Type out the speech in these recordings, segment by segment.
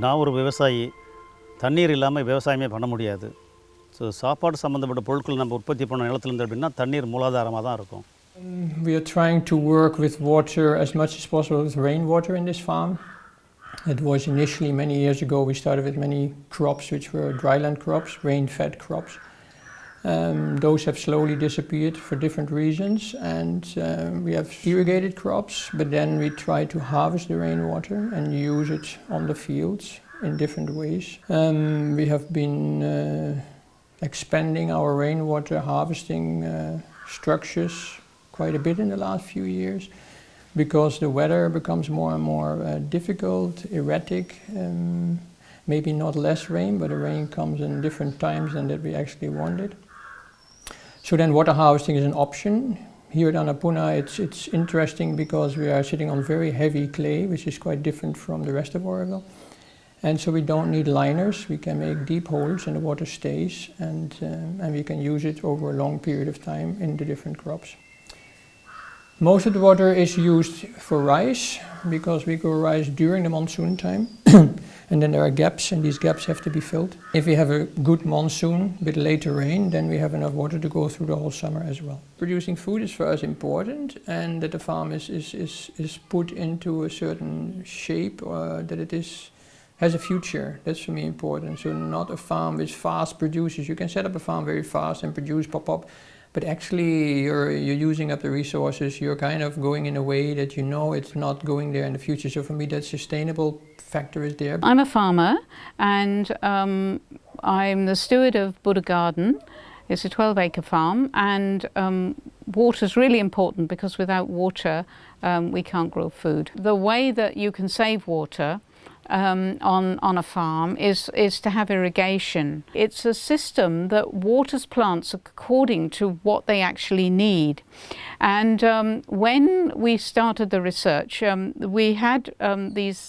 நான் ஒரு விவசாயி, தண்ணீர் இல்லாமல் விவசாயமே பண்ண முடியாது. ஸோ சாப்பாடு சம்மந்தப்பட்ட பொருட்கள் நம்ம உற்பத்தி பண்ண நிலத்துலேருந்து அப்படின்னா தண்ணீர் மூலாதாரமாக தான் இருக்கும். We are trying to work with water as much as possible with rainwater in this farm. It was initially many years ago we started with many crops which were dryland crops, rain-fed crops. Those have slowly disappeared for different reasons, and we have irrigated crops, but then we try to harvest the rainwater and use it on the fields in different ways. We have been expanding our rainwater harvesting structures quite a bit in the last few years because the weather becomes more and more difficult, erratic. Maybe not less rain, but the rain comes in different times than that we actually wanted. So then water harvesting is an option. Here at Annapurna it's interesting because we are sitting on very heavy clay, which is quite different from the rest of Auroville. And so we don't need liners. We can make deep holes and the water stays, and we can use it over a long period of time in the different crops. Most of the water is used for rice because we grow rice during the monsoon time. And then there are gaps, and these gaps have to be filled. If we have a good monsoon with later rain, then we have enough water to go through the whole summer as well. Producing food is for us important, and that the farm is put into a certain shape, that it has a future. That's for me important. So not a farm with fast producers. You can set up a farm very fast and produce pop, but actually you're using up the resources. You're kind of going in a way that you know it's not going there in the future. So for me that sustainable factor is there. I'm a farmer, and I'm the steward of BuddhaGarden. It's a 12-acre farm, and water is really important because without water we can't grow food. The way that you can save water on a farm is to have irrigation. It's a system that waters plants according to what they actually need. And when we started the research, we had these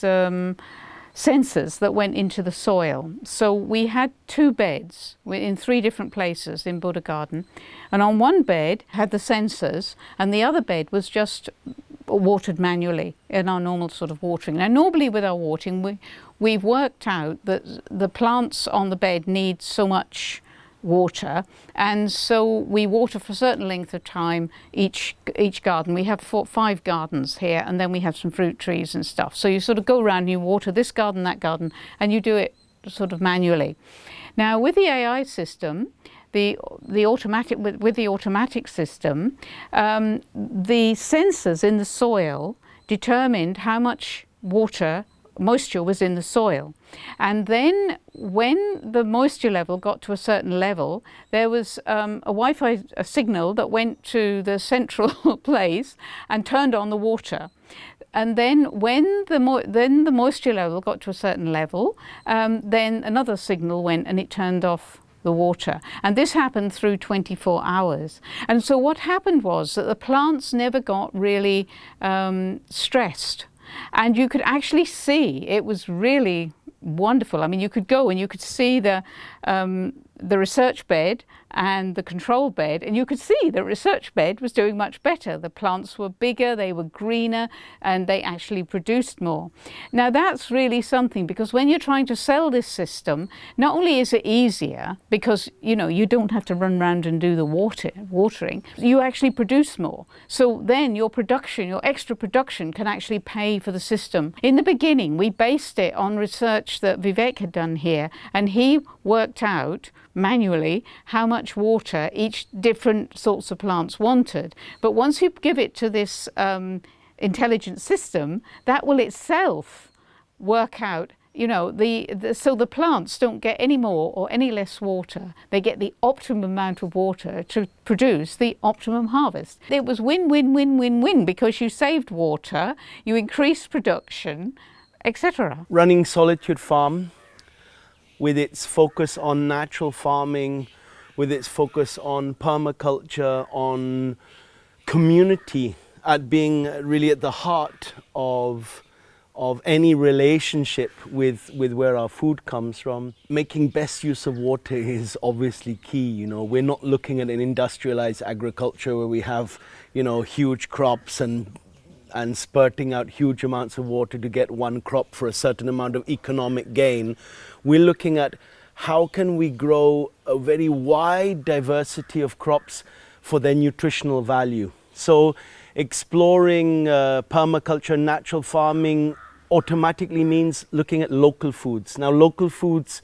sensors that went into the soil. So we had 2 beds in 3 different places in BuddhaGarden, and on one bed had the sensors, and the other bed was just watered manually in our normal sort of watering. Now normally with our watering we've worked out that the plants on the bed need so much water, and so we water for a certain length of time each garden. We have 5 gardens here, and then we have some fruit trees and stuff. So you sort of go around and you water this garden, that garden, and you do it sort of manually. Now with the AI system, with the automatic system, the sensors in the soil determined how much moisture was in the soil, and then when the moisture level got to a certain level, there was a Wi-Fi signal that went to the central place and turned on the water. And then when the moisture level got to a certain level, then another signal went and it turned off the water. And this happened through 24 hours. And so what happened was that the plants never got really stressed. And you could actually see, it was really wonderful. I mean, you could go and you could see the research bed and the control bed, and you could see the research bed was doing much better. The plants were bigger, they were greener, and they actually produced more. Now that's really something, because when you're trying to sell this system, not only is it easier because you don't have to run around and do the watering, you actually produce more. So then your extra production can actually pay for the system. In the beginning we based it on research that Vivek had done here, and he worked out manually how much water each different sorts of plants wanted. But once you give it to this intelligent system, that will itself work out, so the plants don't get any more or any less water. They get the optimum amount of water to produce the optimum harvest. It was win-win-win-win-win because you saved water, you increased production, etc. Running Solitude Farm, with its focus on natural farming, with its focus on permaculture, on community, at being really at the heart of any relationship with where our food comes from. Making best use of water is obviously key. We're not looking at an industrialized agriculture where we have huge crops and and spurting out huge amounts of water to get one crop for a certain amount of economic gain. We're looking at how can we grow a very wide diversity of crops for their nutritional value. So exploring permaculture, natural farming automatically means looking at local foods. Now, local foods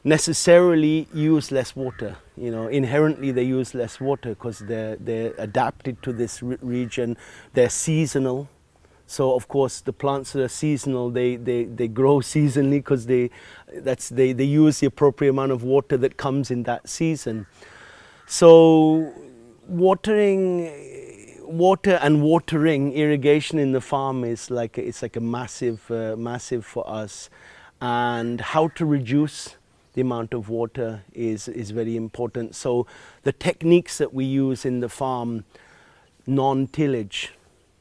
necessarily use less water. You know, inherently they use less water because they're adapted to this region. They're seasonal. So of course the plants that are seasonal, they grow seasonally because they use the appropriate amount of water that comes in that season. So water and watering, irrigation in the farm is like a massive for us, and how to reduce the amount of water is very important. So the techniques that we use in the farm, non-tillage.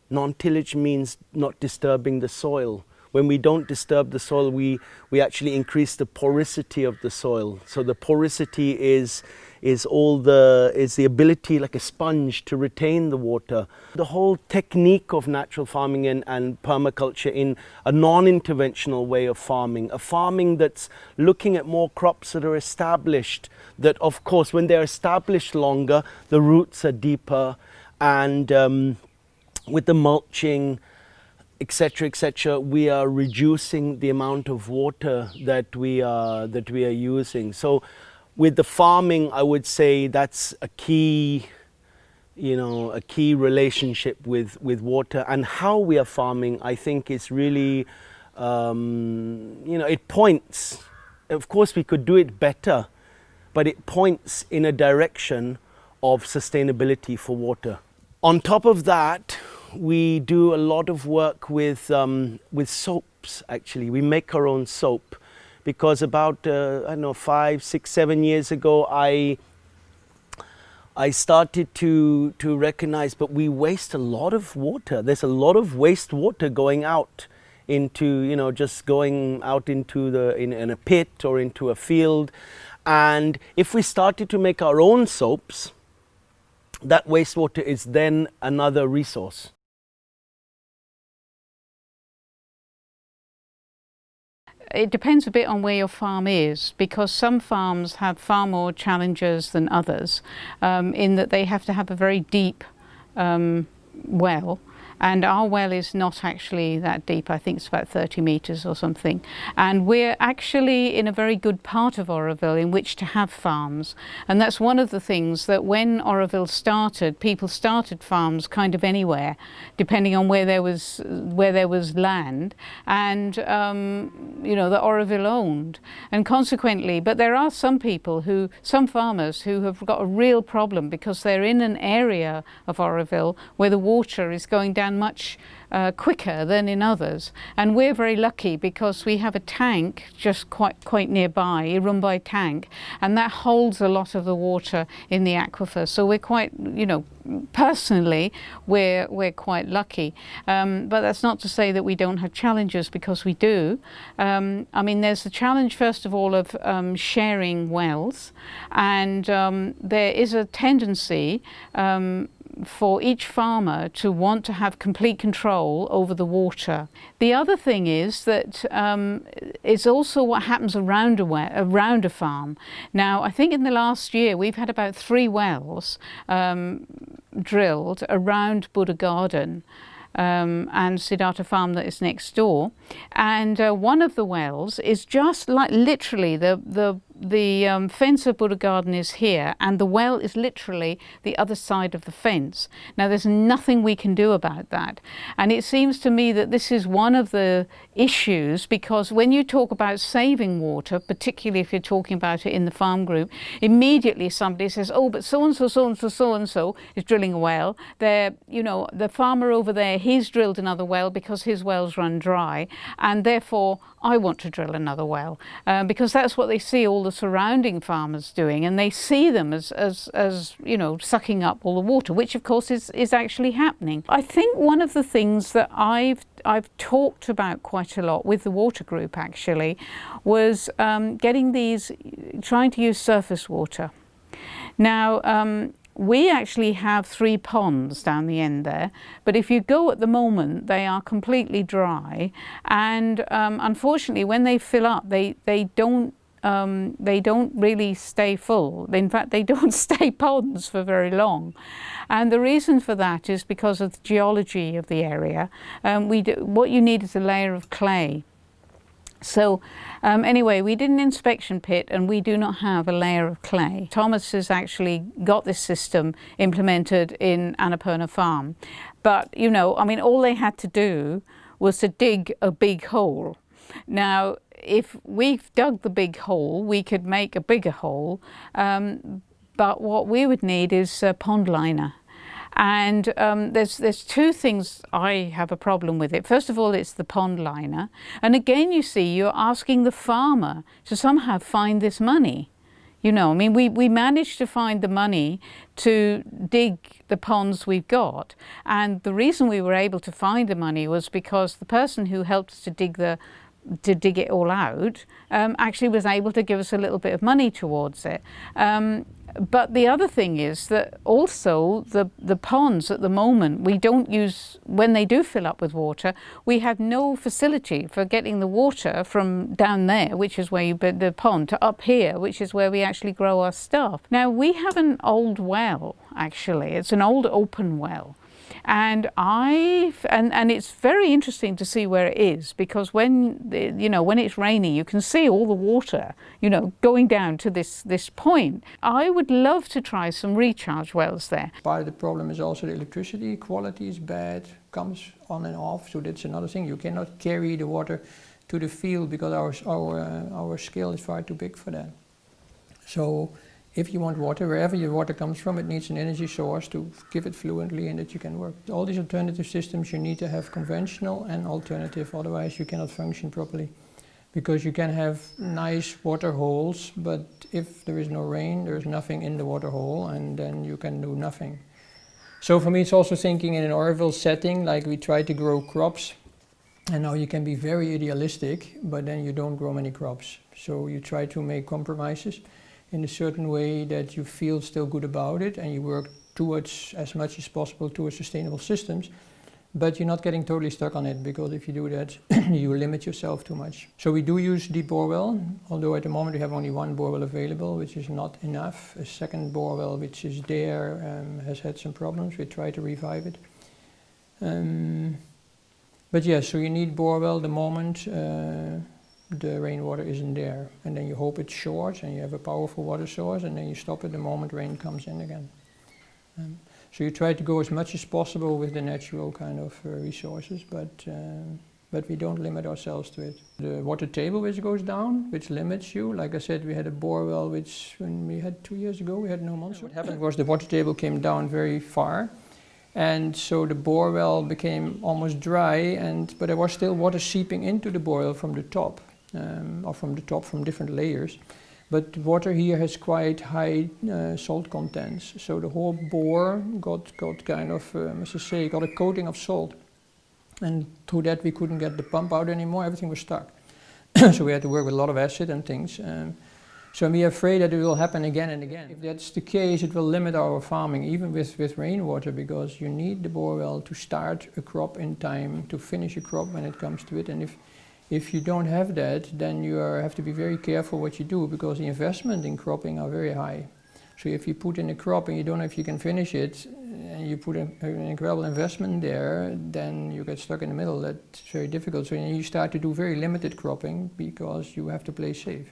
Non-tillage means not disturbing the soil. When we don't disturb the soil, we actually increase the porosity of the soil. So the porosity is the ability, like a sponge, to retain the water. The whole technique of natural farming and permaculture in a non-interventional way of farming, a farming that's looking at more crops that are established, that of course when they're established longer, the roots are deeper, and with the mulching, etc., we are reducing the amount of water that we are using. So with the farming, I would say that's a key relationship with water. And how we are farming, I think, is really, it points. Of course, we could do it better, but it points in a direction of sustainability for water. On top of that, we do a lot of work with soaps. Actually, we make our own soap, because about 5, 6, 7 years ago, I started to recognize, but we waste a lot of water. There's a lot of wastewater going out into, just going out into in a pit or into a field. And if we started to make our own soaps, that wastewater is then another resource. It depends a bit on where your farm is, because some farms have far more challenges than others, in that they have to have a very deep well. And our well is not actually that deep. I think it's about 30 meters or something. And we're actually in a very good part of Auroville in which to have farms. And that's one of the things that when Auroville started, people started farms kind of anywhere, depending on where there was land, and that Auroville owned. And consequently, but there are some farmers who have got a real problem because they're in an area of Auroville where the water is going down much quicker than in others, and we're very lucky because we have a tank just quite nearby, a Rumbai tank, and that holds a lot of the water in the aquifer. So we're quite, personally, we're quite lucky. But that's not to say that we don't have challenges, because we do. There's the challenge first of all of sharing wells, and there is a tendency for each farmer to want to have complete control over the water. The other thing is that it's also what happens around a farm. Now, I think in the last year we've had about 3 wells drilled around BuddhaGarden and Siddhartha farm that is next door, and one of the wells is just like literally the fence of BuddhaGarden is here, and the well is literally the other side of the fence. Now, there's nothing we can do about that, and it seems to me that this is one of the issues, because when you talk about saving water, particularly if you're talking about it in the farm group, immediately somebody says, oh, but so-and-so is drilling a well. The farmer over there, he's drilled another well because his wells run dry, and therefore I want to drill another well, because that's what they see all the surrounding farmers doing, and they see them as sucking up all the water, which of course is actually happening. I think one of the things that I've talked about quite a lot with the water group actually was trying to use surface water. Now, we actually have 3 ponds down the end there, but if you go at the moment, they are completely dry, and unfortunately, when they fill up, they don't really stay full. In fact, they don't stay ponds for very long. And the reason for that is because of the geology of the area. What you need is a layer of clay. So anyway, we did an inspection pit and we do not have a layer of clay. Tomas has actually got this system implemented in Annapurna Farm. But, you know, I mean, all they had to do was to dig a big hole. Now, if we've dug the big hole, we could make a bigger hole. But what we would need is a pond liner. And there's 2 things I have a problem with it. First of all, it's the pond liner. And again, you see, you're asking the farmer to somehow find this money. You know, I mean, we managed to find the money to dig the ponds we've got. And the reason we were able to find the money was because the person who helped us to dig it all out actually was able to give us a little bit of money towards it. But the other thing is that also the ponds at the moment, we don't use, when they do fill up with water, we have no facility for getting the water from down there, which is where you build the pond, to up here, which is where we actually grow our stuff. Now, we have an old well, actually. It's an old open well. And it's very interesting to see where it is, because when it's raining, you can see all the water, you know, going down to this point. I would love to try some recharge wells there. Part of the problem is also the electricity quality is bad, comes on and off, so that's another thing. You cannot carry the water to the field because our scale is far too big for that. So if you want water, wherever your water comes from, it needs an energy source to give it fluently and that you can work. All these alternative systems, you need to have conventional and alternative, otherwise you cannot function properly. Because you can have nice water holes, but if there is no rain, there is nothing in the water hole, and then you can do nothing. So for me, it's also thinking in an Auroville setting, like we try to grow crops, and now you can be very idealistic, but then you don't grow many crops. So you try to make compromises in a certain way that you feel still good about it, and you work towards, as much as possible, towards sustainable systems, but you're not getting totally stuck on it, because if you do that, you limit yourself too much. So we do use deep borewell, although at the moment we have only 1 borewell available, which is not enough. A second borewell, which is there, has had some problems. We try to revive it. But yeah, so you need borewell the moment the rainwater isn't there, and then you hope it's short and you have a powerful water source, and then you stop it the moment rain comes in again. So you try to go as much as possible with the natural kind of resources, but we don't limit ourselves to it. The water table which goes down, which limits you, like I said, we had a borewell which, when we had 2 years ago, we had no monsoon. What happened was the water table came down very far, and so the borewell became almost dry, but there was still water seeping into the borewell from the top. From different layers, but water here has quite high salt contents, so the whole bore got kind of, got a coating of salt, and through that we couldn't get the pump out anymore, everything was stuck. So we had to work with a lot of acid and things. So we are afraid that it will happen again and again. If that's the case, it will limit our farming, even with rainwater, because you need the borewell to start a crop in time, to finish a crop when it comes to it, and if you don't have that, then you have to be very careful what you do, because the investment in cropping are very high. So if you put in a crop and you don't know if you can finish it, and you put an incredible investment there, then you get stuck in the middle. That's very difficult. So you start to do very limited cropping because you have to play safe.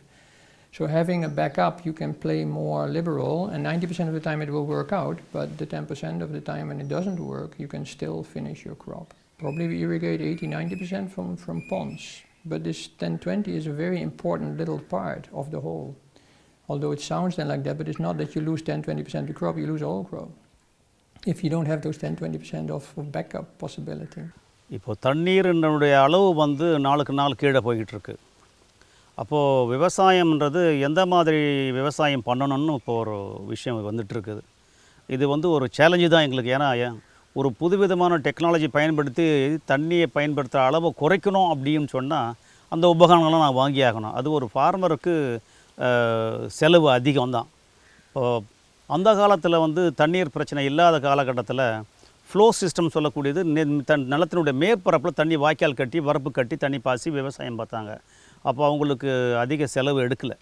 So having a backup, you can play more liberal, and 90% of the time it will work out, but the 10% of the time when it doesn't work, you can still finish your crop. Probably we irrigate 80-90% from ponds. But this 10-20 is a very important little part of the whole. Although it sounds then like that, but it's not that you lose 10-20% of the crop, you lose all crop. If you don't have those 10-20% of backup possibility. இப்போ தண்ணீரினுடைய அளவு வந்து நாளுக்கு நாள் கீழே போய்கிட்டு இருக்கு. அப்போது விவசாயம்ன்றது எந்த மாதிரி விவசாயம் பண்ணணும்னு இப்போ ஒரு விஷயம் வந்துட்டு இருக்குது. இது வந்து ஒரு சேலஞ்சு தான் எங்களுக்கு. ஏன்னா ஒரு புதுவிதமான டெக்னாலஜி பயன்படுத்தி தண்ணியை பயன்படுத்துகிற அளவை குறைக்கணும் அப்படின்னு சொன்னால் அந்த உபகரணங்கள்லாம் நான் வாங்கி ஆகணும். அது ஒரு ஃபார்மருக்கு செலவு அதிகம் தான். இப்போது அந்த காலத்தில் வந்து தண்ணீர் பிரச்சனை இல்லாத காலகட்டத்தில் ஃப்ளோ சிஸ்டம் சொல்லக்கூடியது நிலத்தினுடைய மேற்பரப்பில் தண்ணி வாய்க்கால் கட்டி வரப்பு கட்டி தண்ணி பாசி விவசாயம் பார்த்தாங்க. அப்போ அவங்களுக்கு அதிக செலவு எடுக்கலை.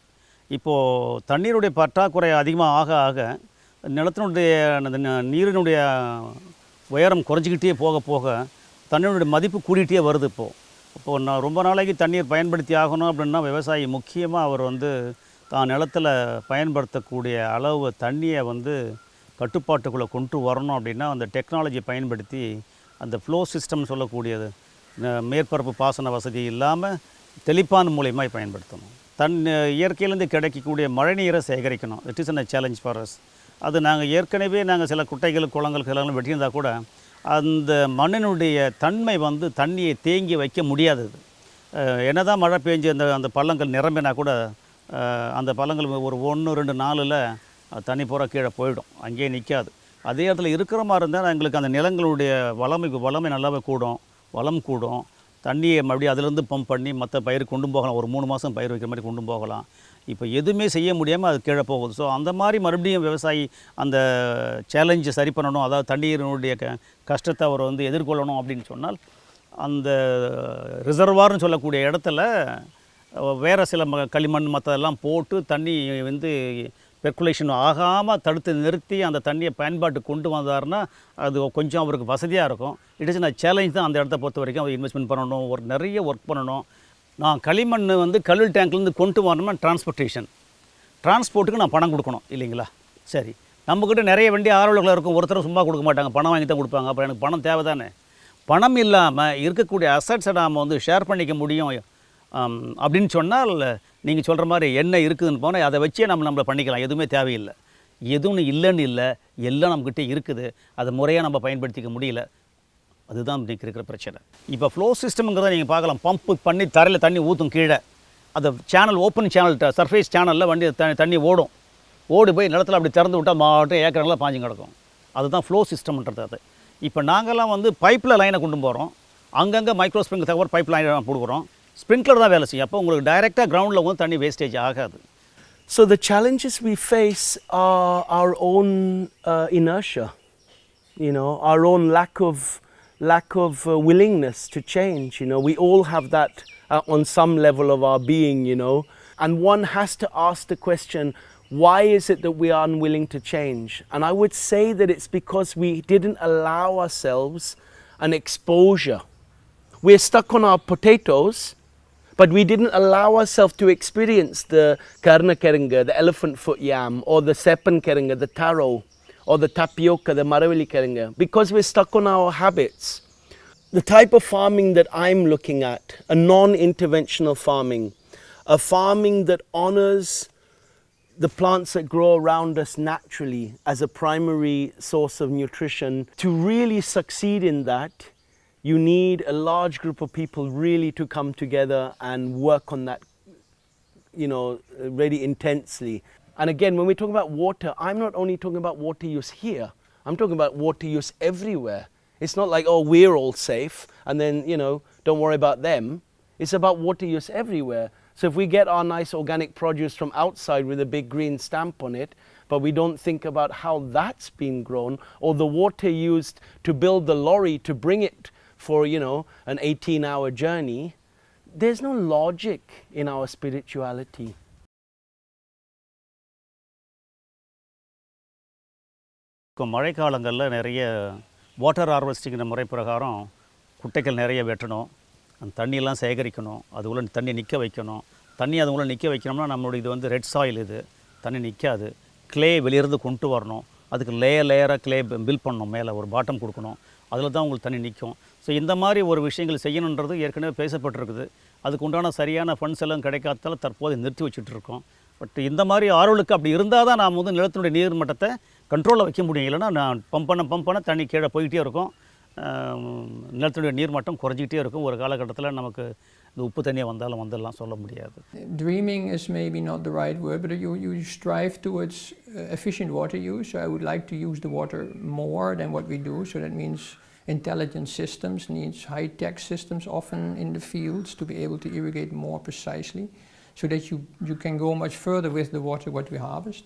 இப்போது தண்ணீருடைய பற்றாக்குறை அதிகமாக ஆக ஆக நிலத்தினுடைய நீரினுடைய உயரம் குறைஞ்சிக்கிட்டே போக போக தண்ணீருடைய மதிப்பு கூடிகிட்டே வருது. இப்போது நான் ரொம்ப நாளைக்கு தண்ணீர் பயன்படுத்தி ஆகணும் அப்படின்னா விவசாயி முக்கியமாக அவர் வந்து தான் நிலத்தில் பயன்படுத்தக்கூடிய அளவு தண்ணியை வந்து கட்டுப்பாட்டுக்குள்ளே கொண்டு வரணும் அப்படின்னா அந்த டெக்னாலஜியை பயன்படுத்தி அந்த ஃப்ளோ சிஸ்டம் சொல்லக்கூடியது மேற்பரப்பு பாசன வசதி இல்லாமல் தெளிப்பான் மூலயமா பயன்படுத்தணும். இயற்கையிலேருந்து கிடைக்கக்கூடிய மழை நீரை சேகரிக்கணும். It is a challenge for us. அது நாங்கள் ஏற்கனவே சில குட்டைகள் குளங்கள் கிளங்கள் வெட்டியிருந்தால் கூட அந்த மண்ணினுடைய தன்மை வந்து தண்ணியை தேங்கி வைக்க முடியாதது. என்ன தான் மழை பெஞ்சு அந்த பள்ளங்கள் நிரம்பினா கூட அந்த பள்ளங்கள் ஒரு 1-2 நாளில் தண்ணி பூரா கீழே போயிடும், அங்கேயே நிற்காது. அதே இடத்துல இருக்கிற மாதிரி இருந்தால் எங்களுக்கு அந்த நிலங்களுடைய வளமை நல்லாவே கூடும், வளம் கூடும். தண்ணியை மறுபடியும் அதிலேருந்து பம்ப் பண்ணி மற்ற பயிர் கொண்டு போகலாம், ஒரு 3 மாதம் பயிர் வைக்கிற மாதிரி கொண்டு போகலாம். இப்போ எதுவுமே செய்ய முடியாமல் அது கீழே போகுது. ஸோ அந்த மாதிரி மறுபடியும் விவசாயி அந்த சேலஞ்சை சரி பண்ணணும், அதாவது தண்ணீரினுடைய கஷ்டத்தை அவர் வந்து எதிர்கொள்ளணும் அப்படின்னு சொன்னால் அந்த ரிசர்வார்னு சொல்லக்கூடிய இடத்துல வேறு சில களிமண் மற்றதெல்லாம் போட்டு தண்ணி வந்து பெர்குலேஷன் ஆகாமல் தடுத்து நிறுத்தி அந்த தண்ணியை பயன்பாட்டு கொண்டு வந்தாருன்னா அது கொஞ்சம் அவருக்கு வசதியாக இருக்கும். இட் இஸ் சேலஞ்ச் தான் அந்த இடத்த பொறுத்த வரைக்கும் அவர் இன்வெஸ்ட்மெண்ட் பண்ணணும், நிறைய ஒர்க் பண்ணணும். நான் களிமண் வந்து கல்வெள் டேங்க்லேருந்து கொண்டு வரணும்னா டிரான்ஸ்போர்ட்டுக்கு நான் பணம் கொடுக்கணும் இல்லைங்களா? சரி, நம்மக்கிட்ட நிறைய வண்டி ஆர்வலர்கள் இருக்கும், ஒருத்தரும் சும்மா கொடுக்க மாட்டாங்க, பணம் வாங்கி தான் கொடுப்பாங்க. அப்புறம் எனக்கு பணம் தேவை தானே. பணம் இல்லாமல் இருக்கக்கூடிய அசட்ஸை நாம் வந்து ஷேர் பண்ணிக்க முடியும் அப்படின்னு சொன்னால் நீங்கள் சொல்கிற மாதிரி என்ன இருக்குதுன்னு போனால் அதை வச்சே நம்மளை பண்ணிக்கலாம். எதுவுமே தேவையில்லை, எதுவும் இல்லைன்னு இல்லை, எல்லாம் நம்மக்கிட்டே இருக்குது. அதை முறையாக நம்ம பயன்படுத்திக்க முடியல. அதுதான் இன்றைக்கி இருக்கிற பிரச்சனை. இப்போ ஃப்ளோ சிஸ்டம்ங்கிறத நீங்கள் பார்க்கலாம். பம்ப்பு பண்ணி தரையில் தண்ணி ஊற்றும் கீழே, அந்த சேனல் ஓப்பன் சேனல் சர்ஃபேஸ் சேனலில் வண்டி தண்ணி ஓடி போய் நிலத்தில் அப்படி திறந்து விட்டால் மாவட்டம் ஏக்கரெல்லாம் பாஞ்சு கிடக்கும். அதுதான் ஃப்ளோ சிஸ்டம்ன்றது. அது இப்போ நாங்கள்லாம் வந்து பைப்பில் லைனை கொண்டு போகிறோம், அங்கங்கே மைக்ரோ ஸ்ப்ரிங்க் தவிர பைப் லைன் கொடுக்குறோம். ஸ்ப்ரிங்க்லர் தான் வேலை செய்யும். அப்போ உங்களுக்கு டைரெக்டாக கிரவுண்டில் வந்து தண்ணி வேஸ்டேஜ் ஆகாது. So the challenges we face are our own inertia, our own lack of willingness to change. We all have that on some level of our being, and one has to ask the question, why is it that we are unwilling to change? And I would say that it's because we didn't allow ourselves an exposure. We're stuck on our potatoes, but we didn't allow ourselves to experience the karnakeranga, the elephant foot yam, or the sepankeranga, the taro, or the tapioca, the maravili keranga, because we're stuck on our habits. The type of farming that I'm looking at, a non-interventional farming, a farming that honors the plants that grow around us naturally as a primary source of nutrition. To really succeed in that, you need a large group of people really to come together and work on that, really intensely. And again, when we talk about water, I'm not only talking about water use here, I'm talking about water use everywhere. It's not like, oh, we're all safe and then, don't worry about them. It's about water use everywhere. So if we get our nice organic produce from outside with a big green stamp on it, but we don't think about how that's been grown, or the water used to build the lorry to bring it for, an 18-hour journey, there's no logic in our spirituality. மழை காலங்களில் நிறைய water ஹார்வெஸ்டிங்கிற முறை பிரகாரம் குட்டைகள் நிறைய வெட்டணும், அந்த தண்ணியெல்லாம் சேகரிக்கணும், அதுக்குள்ளே தண்ணி நிற்க வைக்கணும். தண்ணி அதுக்குள்ளே நிற்க வைக்கணும்னா நம்மளுடைய இது வந்து ரெட் சாயில், இது தண்ணி நிற்காது. கிளே வெளியிருந்து கொண்டு வரணும், அதுக்கு லேயராக கிளே பில் பண்ணணும், மேலே ஒரு பாட்டம் கொடுக்கணும், அதில் தான் உங்களுக்கு தண்ணி நிற்கும். ஸோ இந்த மாதிரி ஒரு விஷயங்கள் செய்யணுன்றது ஏற்கனவே பேசப்பட்டிருக்குது. அதுக்கு உண்டான சரியான ஃபண்ட்ஸ் எல்லாம் கிடைக்காதால தற்போது நிறுத்தி வச்சுட்ருக்கோம். பட் இந்த மாதிரி ஆர்வலுக்கு அப்படி இருந்தால் தான் நாம் வந்து நிலத்தினுடைய நீர் மட்டத்தை கண்ட்ரோலில் வைக்க முடியும். இல்லைனா நான் பம்ப் பண்ண தண்ணி கீழே போய்கிட்டே இருக்கும், நிலத்தினுடைய நீர் மட்டம் குறைஞ்சிக்கிட்டே இருக்கும். ஒரு காலகட்டத்தில் நமக்கு இந்த உப்பு தண்ணியாக வந்தாலும் வந்துடலாம், சொல்ல முடியாது. Dreaming is maybe not the right word, but you strive towards efficient water use. So I would like to use the water more than what we do. So that means intelligent systems, needs high-tech systems often in the fields to be able to irrigate more precisely, so that you can go much further with the water what we harvest.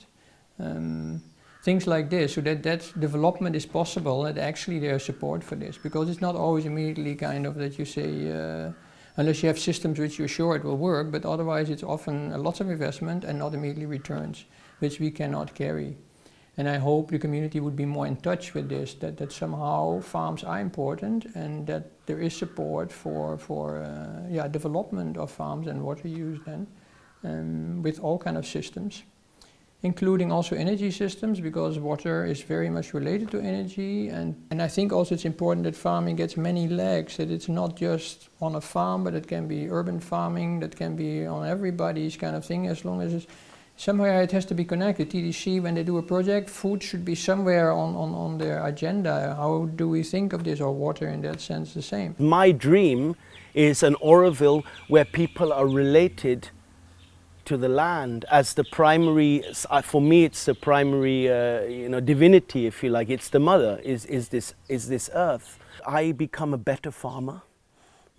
things like this, so that development is possible, that actually there's support for this, because it's not always immediately kind of that you say, unless you have systems which you're sure it will work, but otherwise it's often lots of investment and not immediately returns, which we cannot carry. And I hope the community would be more in touch with this, that somehow farms are important and that there is support for development of farms and water use then, with all kind of systems, including also energy systems, because water is very much related to energy. And I think also it's important that farming gets many legs, that it's not just on a farm, but it can be urban farming, that can be on everybody's kind of thing, as long as it's somewhere it has to be connected. TDC, when they do a project, food should be somewhere on their agenda. How do we think of this, or water in that sense the same? My dream is an Auroville where people are related to the land as the primary, for me it's the primary divinity, if you like. It's the mother, is this earth. I become a better farmer.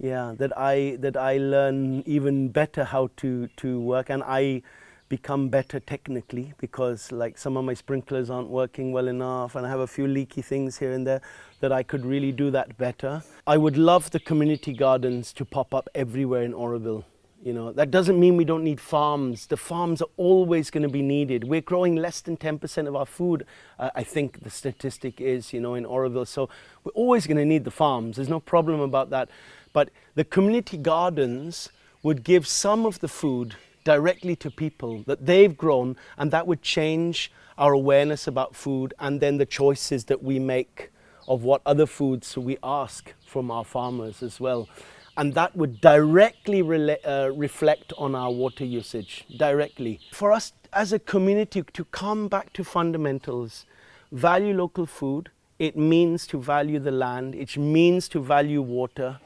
Yeah, that I learn even better how to work, and I become better technically, because like some of my sprinklers aren't working well enough and I have a few leaky things here and there, that I could really do that better. I would love the community gardens to pop up everywhere in Auroville. You know, that doesn't mean we don't need farms. The farms are always going to be needed. We're growing less than 10% of our food, I think the statistic is, in Auroville. So we're always going to need the farms. There's no problem about that. But the community gardens would give some of the food directly to people that they've grown, and that would change our awareness about food and then the choices that we make of what other foods we ask from our farmers as well. And that would directly reflect on our water usage, directly. For us as a community to come back to fundamentals, value local food, it means to value the land, it means to value water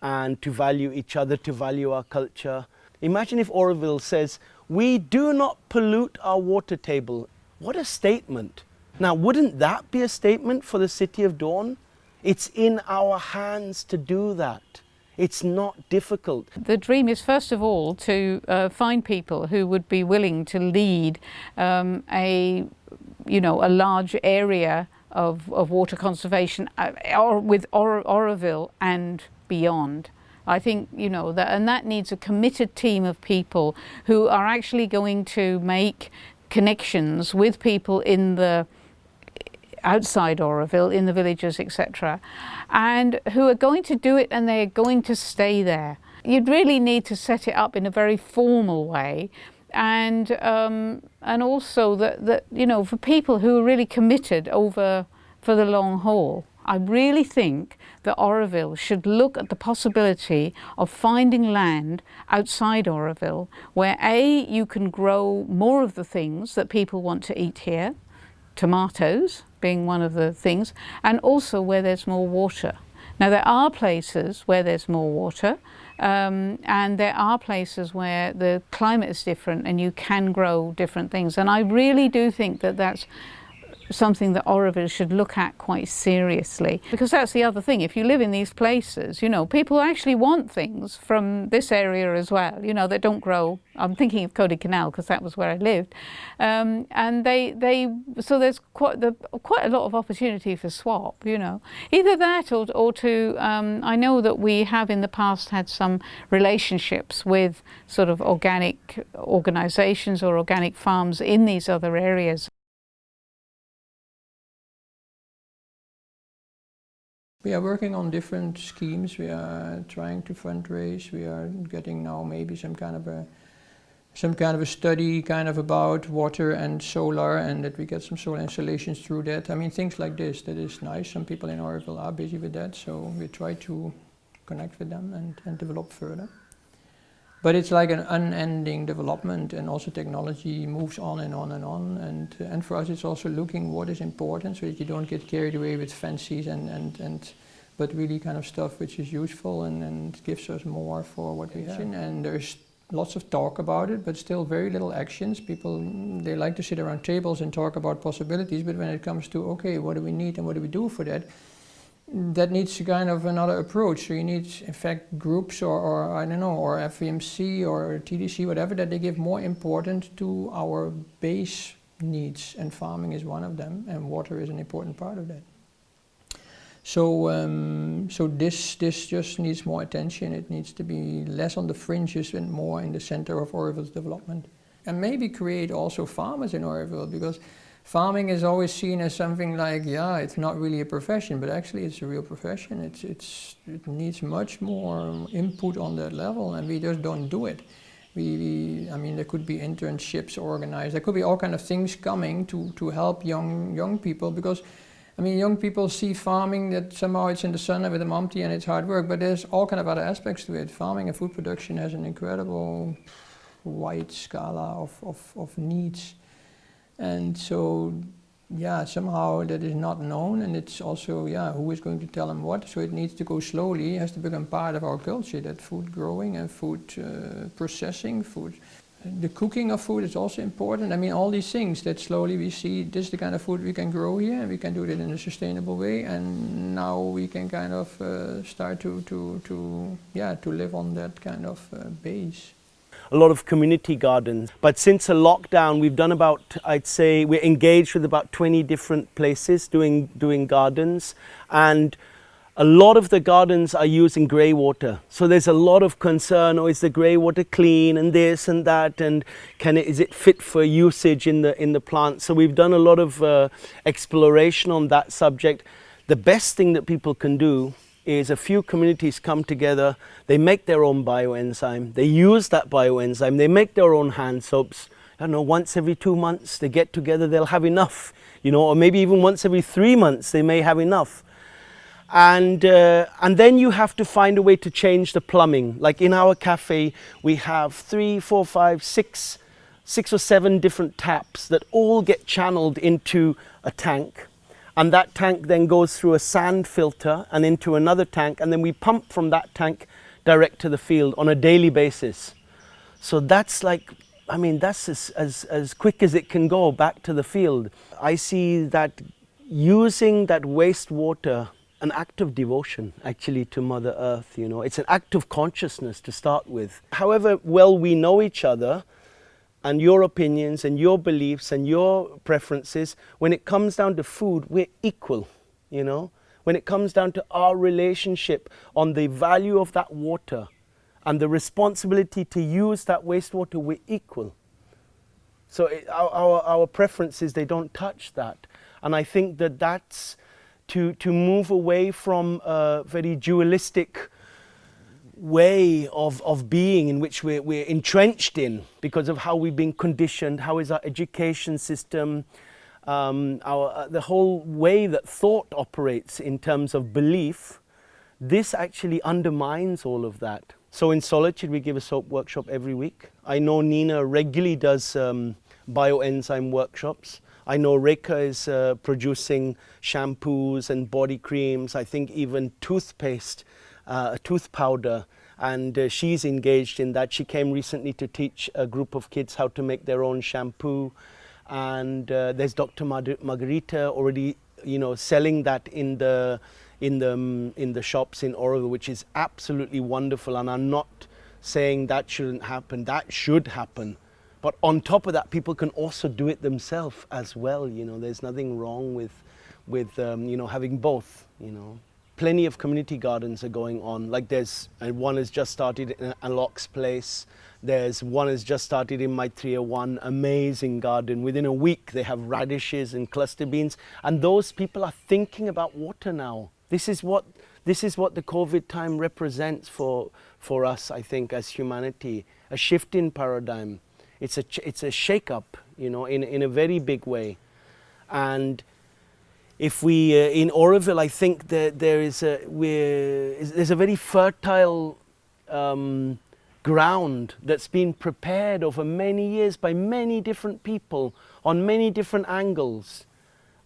and to value each other, to value our culture. Imagine if Auroville says, we do not pollute our water table. What a statement. Now, wouldn't that be a statement for the city of Dawn? It's in our hands to do that. It's not difficult. The dream is first of all to find people who would be willing to lead a large area of water conservation with Auroville and beyond. I think, that needs a committed team of people who are actually going to make connections with people in the outside Auroville, in the villages, etc., and who are going to do it, and they're going to stay there. You'd really need to set it up in a very formal way, and also that for people who are really committed for the long haul. I really think that Auroville should look at the possibility of finding land outside Auroville where you can grow more of the things that people want to eat here, tomatoes being one of the things, and also where there's more water. Now there are places where there's more water, and there are places where the climate is different and you can grow different things. And I really do think that that's something that Auroville should look at quite seriously, because that's the other thing. If you live in these places, people actually want things from this area as well, that don't grow. I'm thinking of Cody Canal because that was where I lived, and so there's quite a lot of opportunity for swap. Either that or to I know that we have in the past had some relationships with sort of organic organisations or organic farms in these other areas. We are working on different schemes. We are trying to fundraise. We are getting now maybe some kind of a study about water and solar, and that we get some solar installations through that. I mean, things like this, that is nice. Some people in Auroville are busy with that, so we try to connect with them and develop further. But it's like an unending development, and also technology moves on and on and on. And for us, it's also looking what is important, so that you don't get carried away with fancies but really kind of stuff which is useful and gives us more for what we have. And there's lots of talk about it, but still very little actions. People, they like to sit around tables and talk about possibilities, but when it comes to, okay, what do we need and what do we do for that? That needs kind of another approach. So you need, in fact, groups or I don't know, or FVMC or TDC, whatever, that they give more importance to our base needs, and farming is one of them, and water is an important part of that. So, so this just needs more attention. It needs to be less on the fringes and more in the center of Auroville's development. And maybe create also farmers in Auroville, because farming is always seen as something like, yeah, it's not really a profession, but actually it's a real profession. It needs much more input on that level, and we just don't do it. I mean, there could be internships organized. There could be all kind of things coming to help young people, because I mean, young people see farming that somehow it's in the sun with a mumty and it's hard work, but there's all kind of other aspects to it. Farming and food production has an incredible wide scala of needs. And so, yeah, somehow that is not known, and it's also, yeah, who is going to tell them what? So it needs to go slowly. It has to become part of our culture, that food growing and food processing, the cooking of food is also important. I mean, all these things that slowly we see, this is the kind of food we can grow here, and we can do it in a sustainable way, and now we can kind of start to live on that kind of base. A lot of community gardens, but since the lockdown we've done about, I'd say we're engaged with about 20 different places doing gardens, and a lot of the gardens are using grey water. So there's a lot of concern, is the grey water clean and this and that, and is it fit for usage in the plant? So we've done a lot of exploration on that subject. The best thing that people can do is a few communities come together, they make their own bioenzyme, they use that bioenzyme, they make their own hand soaps. I don't know, once every 2 months they get together, they'll have enough, or maybe even once every 3 months they may have enough. And then you have to find a way to change the plumbing. Like in our cafe, we have 3, 4, 5, 6 or 7 different taps that all get channeled into a tank. And that tank then goes through a sand filter and into another tank, and then we pump from that tank direct to the field on a daily basis. So that's like, I mean, that's as quick as it can go back to the field. I see that using that wastewater, an act of devotion actually to Mother Earth, it's an act of consciousness to start with. However well we know each other, and your opinions and your beliefs and your preferences, when it comes down to food, we're equal, When it comes down to our relationship on the value of that water and the responsibility to use that wastewater, we're equal. So our preferences, they don't touch that. And I think that that's to move away from a very dualistic way of being in which we're entrenched in because of how we've been conditioned, how is our education system, the whole way that thought operates in terms of belief. This actually undermines all of that. So in Solitude we give a soap workshop every week. I know Nina regularly does bioenzyme workshops. I know Reka is producing shampoos and body creams, I think even toothpaste, tooth powder, and she's engaged in that. She came recently to teach a group of kids how to make their own shampoo, and there's Dr. Margarita already, selling that in the shops in Auroville, which is absolutely wonderful. And I'm not saying that shouldn't happen; that should happen. But on top of that, people can also do it themselves as well. There's nothing wrong with having both. Plenty of community gardens are going on. Like one has just started in Alok's place. There's one has just started in Maitreya 1, amazing garden. Within a week, they have radishes and cluster beans. And those people are thinking about water now. This is what the COVID time represents for us, I think, as humanity. A shift in paradigm. It's a shake-up, in a very big way. And if we, in Auroville, I think that there's a very fertile ground that's been prepared over many years by many different people on many different angles,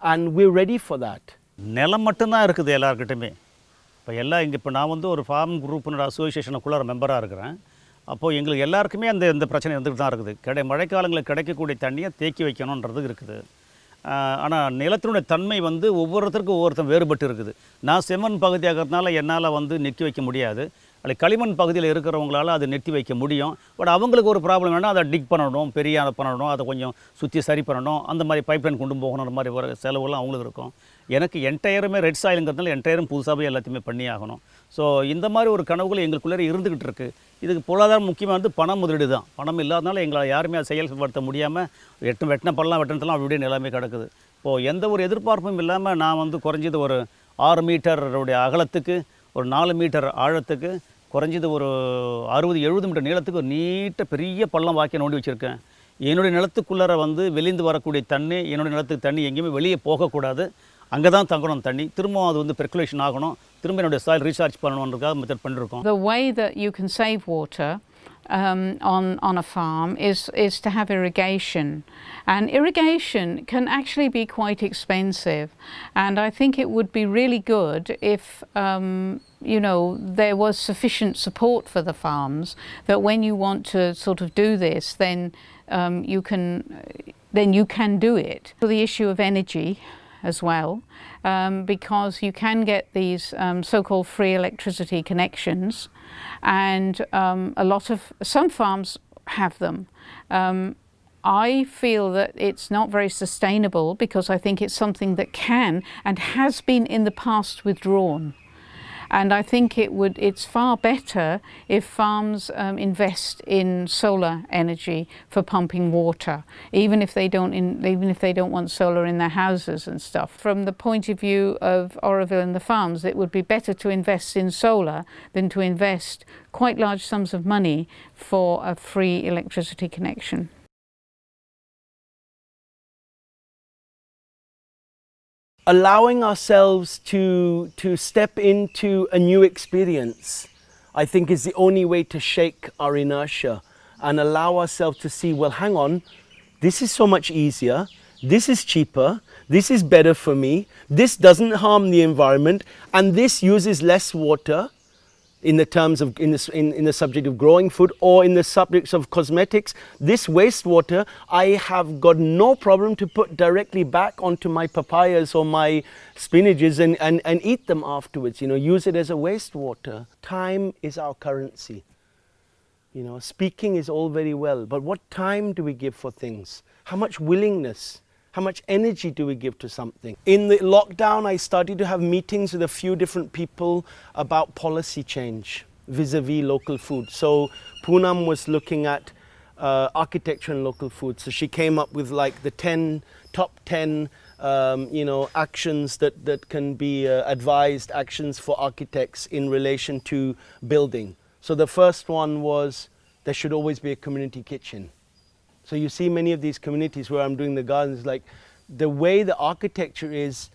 and we're ready for that. நிலம் மட்டும்தான் இருக்குது எல்லாருக்கிட்டையுமே. இப்போ நான் வந்து ஒரு form குரூப்னோட அசோசியேஷனுக்குள்ள மெம்பராக இருக்கிறேன். அப்போது எங்களுக்கு எல்லாருக்குமே இந்த பிரச்சனை இருந்துகிட்டு தான் இருக்குது. மழைக்காலங்களில் கிடைக்கக்கூடிய தண்ணியை தேக்கி வைக்கணுன்றது இருக்குது. ஆனால் நிலத்தினுடைய தன்மை வந்து ஒவ்வொருத்தருக்கும் ஒவ்வொருத்தரும் வேறுபட்டு இருக்குது. நான் செம்மண் பகுதியாகிறதுனால என்னால் வந்து நிற்க வைக்க முடியாது. அப்படி களிமண் பகுதியில் இருக்கிறவங்களால அதை நெட்டி வைக்க முடியும். பட் அவங்களுக்கு ஒரு ப்ராப்ளம் வேணால் அதை டிக் பண்ணணும், பெரிய பண்ணணும், அதை கொஞ்சம் சுற்றி சரி பண்ணணும், அந்த மாதிரி பைப்லைன் கொண்டு போகணுன்ற மாதிரி வர செலவுலாம் அவங்களுக்கு இருக்கும். எனக்கு என்டையருமே ரெட் சாயிலுங்கிறதுனால என்டையரும் புதுசாகவே எல்லாத்தையுமே பண்ணி ஆகணும். ஸோ இந்த மாதிரி ஒரு கனவுகள் எங்களுக்குள்ளே இருந்துக்கிட்டு இருக்குது. இதுக்கு பொருளாதாரம் முக்கியமானது பண முதலீடு தான். பணம் இல்லாதனால எங்களை யாருமே அதை செயல்படுத்த முடியாமல் வெட்டின பள்ளம் வெட்டினதெல்லாம் அப்படியே நிலைமை கிடக்குது. இப்போது எந்த ஒரு எதிர்பார்ப்பும் இல்லாமல் நான் வந்து குறைஞ்சது ஒரு 6 மீட்டருடைய அகலத்துக்கு, ஒரு 4 மீட்டர் ஆழத்துக்கு, குறைஞ்சது ஒரு 60-70 மீட்டர் நீளத்துக்கு ஒரு நீட்ட பெரிய பள்ளம் வாக்கிய நோண்டி வச்சுருக்கேன். என்னுடைய நிலத்துக்குள்ளார வந்து வெளிந்து வரக்கூடிய தண்ணி, என்னுடைய நிலத்துக்கு தண்ணி எங்கேயுமே வெளியே போகக்கூடாது, அங்கே தான் தங்கணும் தண்ணி. திரும்ப அது வந்து பெர்குலேஷன் ஆகணும், திரும்ப என்னுடைய சாயில் ரீசார்ஜ் பண்ணணுன்றதுக்காக மெத்தட் பண்ணிருக்கோம். The way that you can save water on a farm is to have irrigation, and irrigation can actually be quite expensive, and I think it would be really good if you know, there was sufficient support for the farms, that when you want to sort of do this, then you can do it. So the issue of energy as well, because you can get these so-called free electricity connections, and some farms have them. I feel that it's not very sustainable, because I think it's something that can and has been in the past withdrawn. And I think it's far better if farms invest in solar energy for pumping water, even if they don't want solar in their houses and stuff. From the point of view of Auroville and the farms, it would be better to invest in solar than to invest quite large sums of money for a free electricity connection. Allowing ourselves to step into a new experience, I think, is the only way to shake our inertia and allow ourselves to see, well, hang on, this is so much easier, this is cheaper, this is better for me, this doesn't harm the environment, and this uses less water in the terms of in the subject of growing food, or in the subjects of cosmetics. This wastewater I have got no problem to put directly back onto my papayas or my spinaches and eat them afterwards, you know, use it as a wastewater. Time is our currency. You know, speaking is all very well, but what time do we give for things? How much willingness? How much energy do we give to something? In the lockdown, I started to have meetings with a few different people about policy change vis-a-vis local food. So Poonam was looking at architecture and local food. So she came up with like the top 10 you know, actions that can be advised actions for architects in relation to building. So the first one was there should always be a community kitchen. So you see many of these communities where I'm doing the gardens, like the way the architecture is,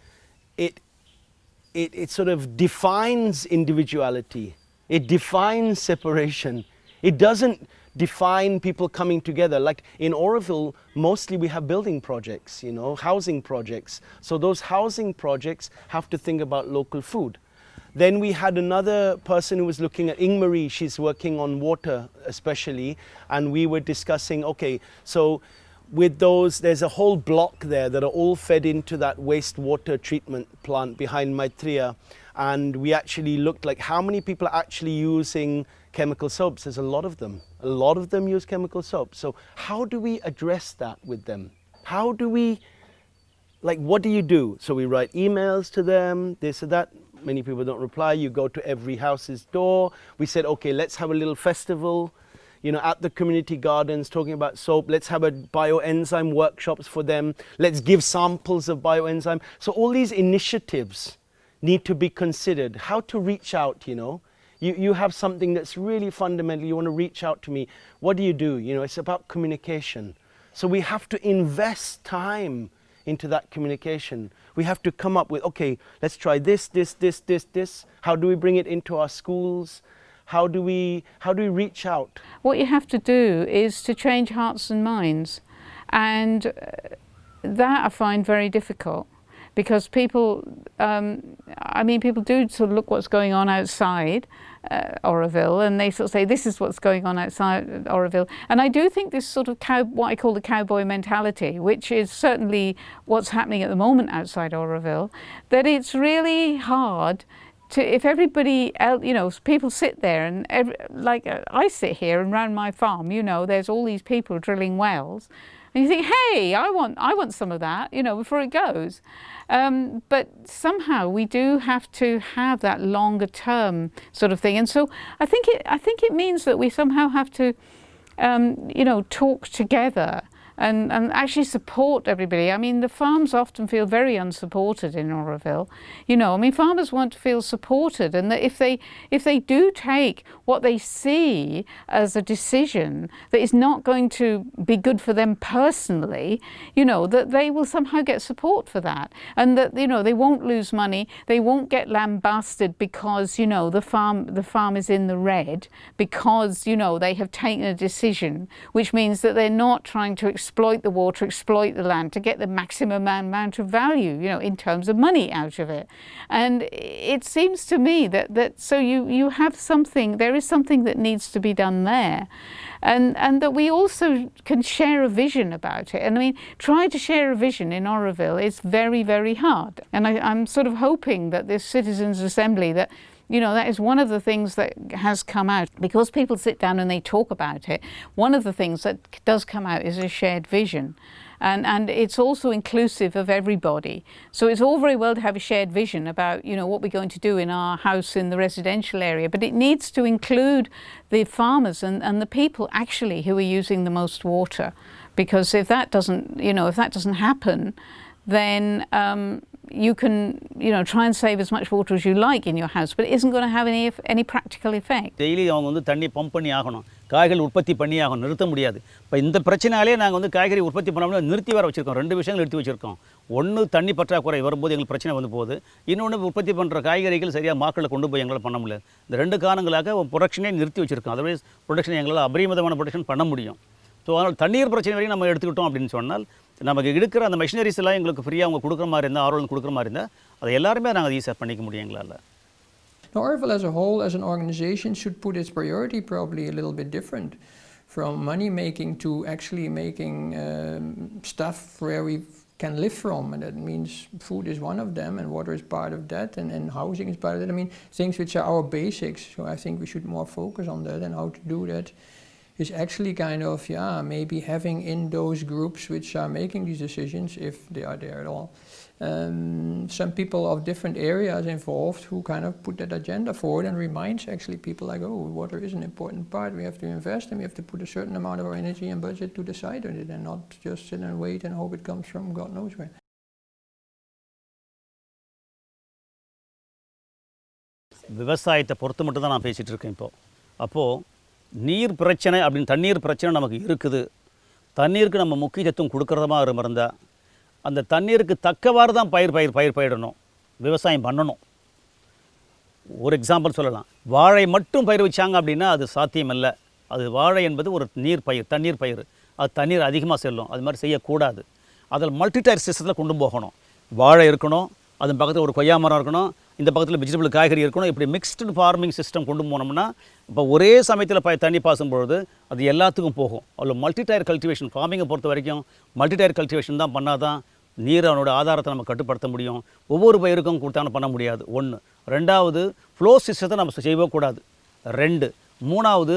it sort of defines individuality. It defines separation. It doesn't define people coming together. Like in Auroville, mostly we have building projects, you know, housing projects. So those housing projects have to think about local food. Then we had another person who was looking at Ingmarie, she's working on water especially, and we were discussing, okay, so with those, there's a whole block there that are all fed into that wastewater treatment plant behind Maitreya, and we actually looked like how many people are actually using chemical soaps. There's a lot of them. A lot of them use chemical soaps. So how do we address that with them? How do we, like, what do you do? So we write emails to them, this or that. Many people don't reply. You go to every house's door. We said, okay, let's have a little festival, you know, at the community gardens talking about soap. Let's have a bioenzyme workshops for them. Let's give samples of bioenzyme. So all these initiatives need to be considered. How to reach out, you know. You have something that's really fundamental. You want to reach out to me. What do you do? You know, it's about communication. So we have to invest time into that communication. We have to come up with, okay, let's try this. How do we bring it into our schools? How do we reach out? What you have to do is to change hearts and minds, and that I find very difficult, because people, people do sort of look what's going on outside Auroville, and they sort of say, this is what's going on outside Auroville. And I do think this sort of what I call the cowboy mentality, which is certainly what's happening at the moment outside Auroville, that it's really hard if everybody else, you know, people sit there and I sit here and around my farm, you know, there's all these people drilling wells, and you think, hey, I want some of that, you know, before it goes. But somehow we do have to have that longer term sort of thing, and so I think it means that we somehow have to, you know, talk together. And actually support everybody. I mean, the farms often feel very unsupported in Auroville. You know, I mean, farmers want to feel supported, and that if they do take what they see as a decision that is not going to be good for them personally, you know, that they will somehow get support for that, and that, you know, they won't lose money, they won't get lambasted because, you know, the farm is in the red because, you know, they have taken a decision, which means that they're not trying to exploit the water, exploit the land to get the maximum amount of value, you know, in terms of money out of it. And it seems to me that so you have something, there is something that needs to be done there. And that we also can share a vision about it. And I mean, trying to share a vision in Auroville is very, very hard. And I'm sort of hoping that this Citizens Assembly, that, you know, that is one of the things that has come out. Because people sit down and they talk about it, one of the things that does come out is a shared vision. And it's also inclusive of everybody. So it's all very well to have a shared vision about, you know, what we're going to do in our house in the residential area, but it needs to include the farmers and the people actually who are using the most water. Because if that doesn't, you know, if that doesn't happen, then you can, you know, try and save as much water as you like in your house, but it isn't going to have any practical effect. Daily அவங்க வந்து தண்ணி pump பண்ணி ஆகணும், காய்கறி உற்பத்தி பண்ணி ஆகணும், நிறுத்த முடியாது. இப்போ இந்த பிரச்சனையாலே நாங்கள் வந்து காய்கறி உற்பத்தி பண்ணாமல் நிறுத்தி வர வச்சுருக்கோம். ரெண்டு விஷயங்கள் நிறுத்தி வச்சுருக்கோம். ஒன்று தண்ணி பற்றாக்குறை வரும்போது எங்களுக்கு பிரச்சனை வந்து போகுது. இன்னொன்று உற்பத்தி பண்ணுற காய்கறிகள் சரியாக மார்க்கெட்டில் கொண்டு போய் எங்களால் பண்ண முடியாது. இந்த ரெண்டு காரணங்களாக ப்ரொடக்ஷனே நிறுத்தி வச்சுருக்கோம். அதர்வைஸ் ப்ரொடக்ஷன் எங்களால் அபரிமிதமான ப்ரொடக்ஷன் பண்ண முடியும். ஸோ அதனால் தண்ணீர் பிரச்சனை வரைக்கும் நம்ம எடுத்துக்கிட்டோம் அப்படின்னு சொன்னால், நமக்கு இருக்கிற அந்த மெஷினரிஸ் எல்லாம் எங்களுக்கு ஃப்ரீயாக அவங்க கொடுக்குற மாதிரி இருந்தால், ஆர்வல் கொடுக்குற மாதிரி இருந்தால், அதை எல்லாருமே நாங்கள் ஈஸியாக பண்ணிக்க முடியும் எங்களால். Auroville as a whole, as an organization, should put its priority probably a little bit different, from money making to actually making stuff where we can live from, and that means food is one of them, and water is part of that, and housing is part of that. I mean, things which are our basics. So I think we should more focus on that, and how to do that is actually kind of, yeah, maybe having in those groups which are making these decisions, if they are there at all, some people of different areas involved who kind of put that agenda forward and reminds actually people like, oh, water is an important part, we have to invest and we have to put a certain amount of our energy and budget to decide on it, and not just sit and wait and hope it comes from God knows where. விவசாயத்தை பொறுத்து மட்டும் தான் நான் பேசிகிட்டு இருக்கேன் இப்போது. அப்போது நீர் பிரச்சனை அப்படின்னு தண்ணீர் பிரச்சனை நமக்கு இருக்குது. தண்ணீருக்கு நம்ம முக்கியத்துவம் கொடுக்குறதமா இருந்தால், அந்த தண்ணீருக்கு தக்கவாறு தான் பயிரிடணும், விவசாயம் பண்ணணும். ஒரு எக்ஸாம்பிள் சொல்லலாம். வாழை மட்டும் பயிர் வச்சாங்க அப்படின்னா அது சாத்தியமில்லை. அது வாழை என்பது ஒரு நீர் பயிர், தண்ணீர் பயிர். அது தண்ணீர் அதிகமாக செல்லும். அது மாதிரி செய்யக்கூடாது. அதில் மல்டிடைர் சிஸ்டத்தில் கொண்டு போகணும். வாழை இருக்கணும், அது பக்கத்தில் ஒரு கொய்யா மரம் இருக்கணும், இந்த பக்கத்தில் வெஜிடபிள் காய்கறி இருக்கணும். இப்படி மிக்ஸ்டு ஃபார்மிங் சிஸ்டம் கொண்டு போனோம்னா, இப்போ ஒரே சமயத்தில் தண்ணி பாசும் பொழுது அது எல்லாத்துக்கும் போகும். அதில் மல்டிடைர் கல்டிவேஷன், ஃபார்மிங்கை பொறுத்த வரைக்கும் மல்டிடைர் கல்டிவேஷன் தான் பண்ணால் தான் நீரோட ஆதாரத்தை நம்ம கட்டுப்படுத்த முடியும். ஒவ்வொரு பயிருக்கும் கொடுத்தாலும் பண்ண முடியாது. ஒன்று. ரெண்டாவது, ஃப்ளோ சிஸ்டத்தை நம்ம செய்யவே கூடாது. ரெண்டு. மூணாவது,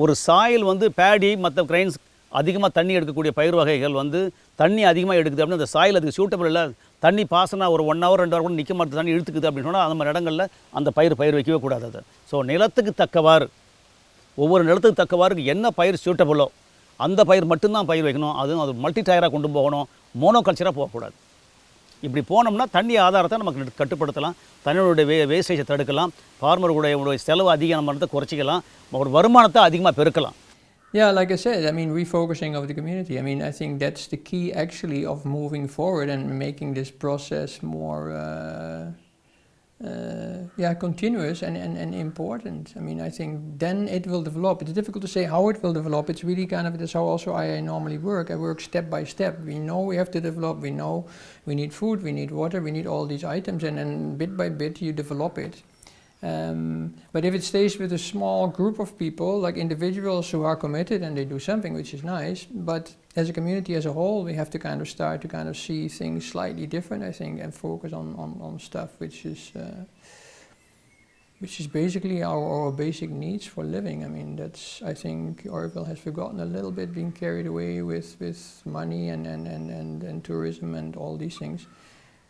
ஒரு சாயில் வந்து பேடி மற்ற கிரைன்ஸ் அதிகமாக தண்ணி எடுக்கக்கூடிய பயிர் வகைகள் வந்து தண்ணி அதிகமாக எடுக்குது அப்படின்னு அந்த சாயில் அதுக்கு சூட்டபிள் இல்லை, தண்ணி பாசனா ஒரு 1 hour 2 hour கூட நிற்க மாட்டேது, தண்ணி இழுத்துக்குது அப்படின்னு சொன்னால் அந்த மாதிரி இடங்களில் அந்த பயிர் வைக்கவே கூடாது. அது ஸோ நிலத்துக்கு தக்கவாறு, ஒவ்வொரு நிலத்துக்கு தக்கவாறு என்ன பயிர் சூட்டபுளோ அந்த பயிர் மட்டும்தான் பயிர் வைக்கணும். அதுவும் அது மல்டி டயராக கொண்டு போகணும், மோனோகல்ச்சராக போகக்கூடாது. இப்படி போனோம்னா தண்ணி ஆதாரத்தை நமக்கு கட்டுப்படுத்தலாம், தண்ணியோடைய வேஸ்டேஜை தடுக்கலாம், ஃபார்மருடைய செலவு அதிகம் நம்ம குறைச்சிக்கலாம், ஒரு வருமானத்தை அதிகமாக பெருக்கலாம். Yeah, like I said, I mean, refocusing of the community. I mean, I think that's the key actually of moving forward and making this process more continuous and important. I mean, I think then it will develop. It's difficult to say how it will develop. It's really kind of, that's how also I normally work. I work step by step. We know we have to develop. We know we need food, we need water, we need all these items, and then bit by bit you develop it. But if it stays with a small group of people, like individuals who are committed and they do something, which is nice, but as a community as a whole, we have to kind of start to kind of see things slightly different, I think, and focus on stuff which is which is basically our basic needs for living. I mean, that's, I think Auroville has forgotten a little bit, being carried away with money and tourism and all these things,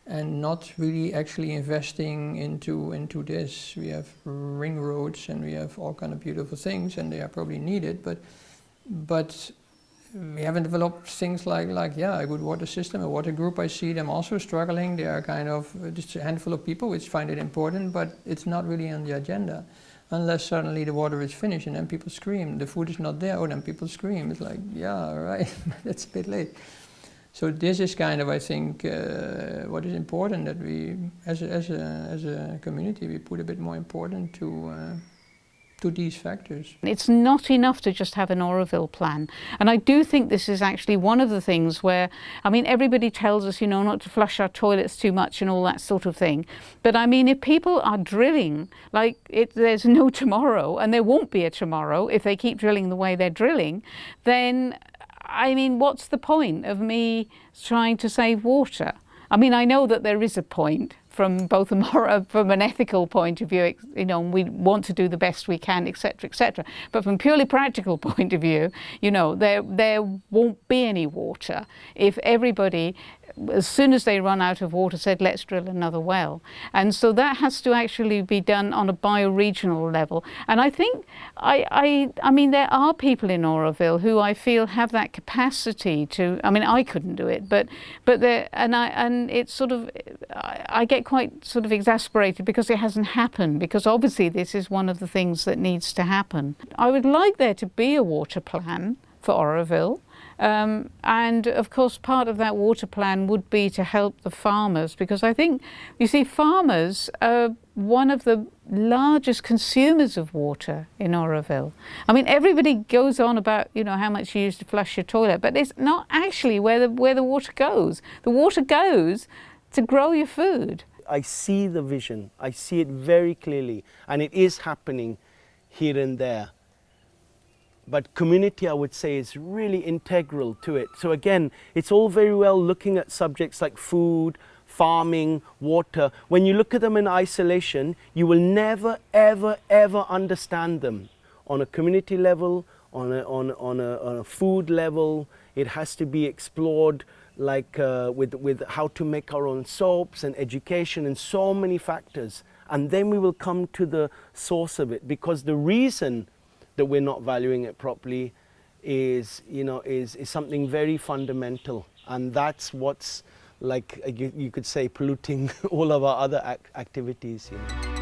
and not really actually investing into this. We have ring roads and we have all kind of beautiful things, and they are probably needed, but we haven't developed things like a good water system, a water group. I see them also struggling. They are kind of just a handful of people which find it important, but it's not really on the agenda. Unless suddenly the water is finished and then people scream, the food is not there, oh, then people scream. It's like, yeah, all right, that's a bit late. So this is kind of, I think, what is important, that we, as a community, we put a bit more important to these factors. It's not enough to just have an Auroville plan. And I do think this is actually one of the things where, I mean, everybody tells us, you know, not to flush our toilets too much and all that sort of thing. But I mean, if people are drilling, like there's no tomorrow, and there won't be a tomorrow if they keep drilling the way they're drilling, then I mean, what's the point of me trying to save water? I mean, I know that there is a point from both from an ethical point of view, you know, we want to do the best we can, etc., etc. But from purely practical point of view, you know, there won't be any water if everybody, as soon as they run out of water, said, let's drill another well. And so that has to actually be done on a bioregional level. And I think, I mean, there are people in Auroville who I feel have that capacity to, I mean, I couldn't do it, but there, and it's sort of, I get quite sort of exasperated because it hasn't happened, because obviously this is one of the things that needs to happen. I would like there to be a water plan for Auroville. And of course part of that water plan would be to help the farmers, because I think, you see, farmers are one of the largest consumers of water in Auroville. I mean, everybody goes on about, you know, how much you use to flush your toilet, but it's not actually where the water goes. The water goes to grow your food. I see the vision, I see it very clearly, and it is happening here and there. But community, I would say, is really integral to it. So again, it's all very well looking at subjects like food, farming, water. When you look at them in isolation, you will never, ever, ever understand them. On a community level, on a food level, it has to be explored, like with how to make our own soaps and education and so many factors. And then we will come to the source of it, because the reason that we're not valuing it properly is, you know, is something very fundamental, and that's what's, like you could say, polluting all of our other activities. You know.